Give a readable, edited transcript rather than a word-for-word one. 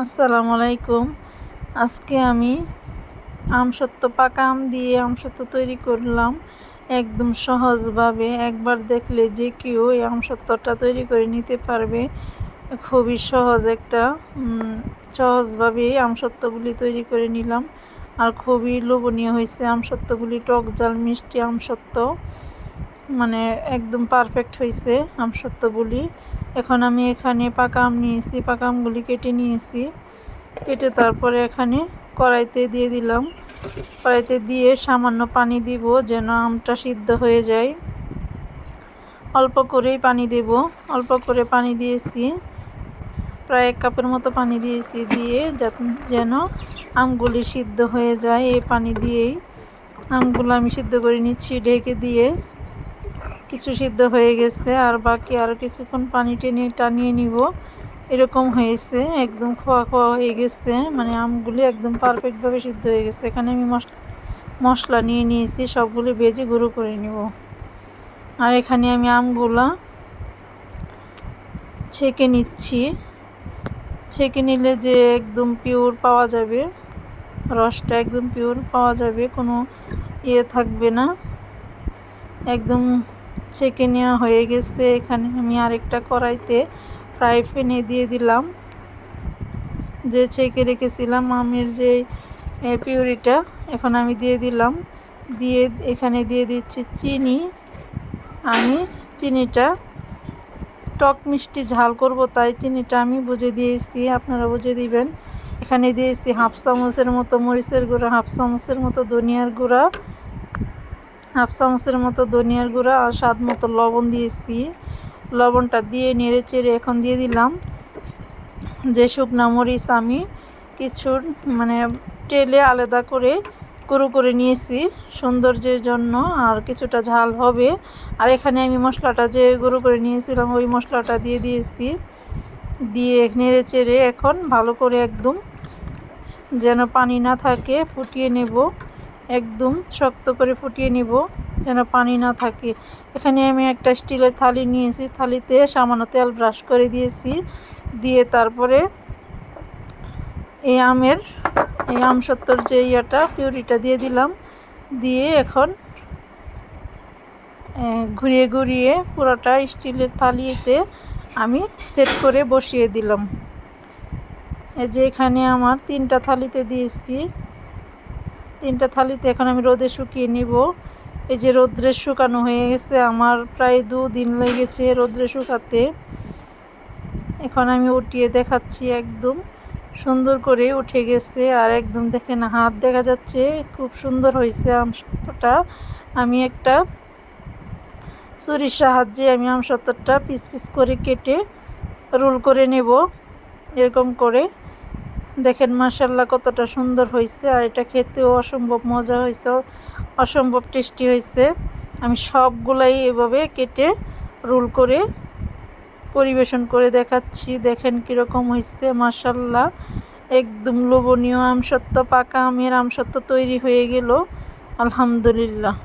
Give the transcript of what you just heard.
আসসালামু আলাইকুম। আজকে আমি আমসত্ত্ব পাকা আম দিয়ে আমসত্ত্ব তৈরি করলাম একদম সহজভাবে। একবার দেখলে যে কেউ এই আমসত্ত্বটা তৈরি করে নিতে পারবে। খুবই সহজ একটা সহজভাবে আমসত্ত্বগুলি তৈরি করে নিলাম। আর খুবই লোভনীয় হয়েছে আমসত্ত্বগুলি, টক ঝাল মিষ্টি আমসত্ত্ব, মানে একদম পারফেক্ট হয়েছে আমসত্ত্বগুলি। এখন আমি এখানে পাকা আম নিয়েছি, পাকা আমগুলি কেটে নিয়েছি। কেটে তারপরে এখানে কড়াইতে দিয়ে দিলাম। কড়াইতে দিয়ে সামান্য পানি দিব যেন আমটা সিদ্ধ হয়ে যায়। অল্প করেই পানি দেব, অল্প করে পানি দিয়েছি, প্রায় 1 কাপের মতো পানি দিয়েছি। দিয়ে যেন আমগুলি সিদ্ধ হয়ে যায়, এই পানি দিয়েই আমগুলো আমি সিদ্ধ করে নিচ্ছি ঢেকে দিয়ে। কিছু সিদ্ধ হয়ে গেছে, আর বাকি আরও কিছুক্ষণ পানি টানিয়ে নিব। এরকম হয়েছে, একদম খোয়া খোয়া হয়ে গেছে, মানে আমগুলি একদম পারফেক্টভাবে সিদ্ধ হয়ে গেছে। এখানে আমি মশলা নিয়ে নিয়েছি, সবগুলি ভেজে গুঁড়ো করে নিব। আর এখানে আমি আমগুলা ছেঁকে নিচ্ছি। ছেঁকে নিলে যে একদম পিওর পাওয়া যাবে, রসটা একদম পিওর পাওয়া যাবে, কোনো থাকবে না। একদম ছেঁকে নেওয়া হয়ে গেছে। এখানে আমি আরেকটা কড়াইতে ফ্রাই প্যানে দিয়ে দিলাম যে ছেঁকে রেখেছিলাম আমের যে পিউরিটা, এখন আমি দিয়ে দিলাম। দিয়ে এখানে দিয়ে দিচ্ছি চিনি। আমি চিনিটা টক মিষ্টি ঝাল করব, তাই চিনিটা আমি বুঝে দিয়েছি, আপনারা বুঝে দিবেন। এখানে দিয়েছি 1/2 চামচের মতো মরিচের গুঁড়া, 1/2 চামচের মতো ধনিয়ার গুঁড়া, 1/2 চামচের মতো ধনিয়ার গুঁড়া, আর স্বাদ মতো লবণ দিয়েছি। লবণটা দিয়ে নেড়ে চেড়ে এখন দিয়ে দিলাম যে শুকনা মরিচ আমি কিছু টেলে আলাদা করে গুঁড়ো করে নিয়েছি সৌন্দর্যের জন্য, আর কিছুটা ঝাল হবে। আর এখানে আমি মশলাটা যে গুঁড়ো করে নিয়েছিলাম ওই মশলাটা দিয়ে দিয়েছি। দিয়ে নেড়ে চেড়ে এখন ভালো করে একদম যেন পানি না থাকে ফুটিয়ে নেব, একদম শক্ত করে ফুটিয়ে নেব যেন পানি না থাকে। এখানে আমি একটা স্টিলের থালি নিয়েছি, থালিতে সামান্য তেল ব্রাশ করে দিয়েছি। দিয়ে তারপরে এই আমসত্ত্বর যে পিউরিটা দিয়ে দিলাম। দিয়ে এখন ঘুরিয়ে ঘুরিয়ে পুরোটা স্টিলের থালিতে আমি সেট করে বসিয়ে দিলাম। এই যে এখানে আমার 3টা থালিতে দিয়েছি, 3টা থালিতে এখন আমি রোদে শুকিয়ে নিব। এই যে রোদ্রে শুকানো হয়ে গেছে, আমার প্রায় 2 দিন লেগেছে রোদ্রে শুকাতে। এখন আমি উঠিয়ে দেখাচ্ছি, একদম সুন্দর করে উঠে গেছে। আর একদম দেখেন হাত দেখা যাচ্ছে, খুব সুন্দর হয়েছে আমসত্ত্বটা। আমি একটা ছুরির সাহায্যে আমি আমসত্ত্বটা পিস পিস করে কেটে রোল করে নেব, এরকম করে। দেখেন মাশাআল্লাহ কতটা সুন্দর হয়েছে, আর এটা খেতেও অসম্ভব মজা হয়েছে, অসম্ভব টেস্টি হয়েছে। আমি সবগুলাই এভাবে কেটে রোল করে পরিবেশন করে দেখাচ্ছি। দেখেন কীরকম হয়েছে, মাশাআল্লাহ একদম লোভনীয় আমসত্ত্ব, পাকা আমের আমসত্ত্ব তৈরি হয়ে গেল, আলহামদুলিল্লাহ।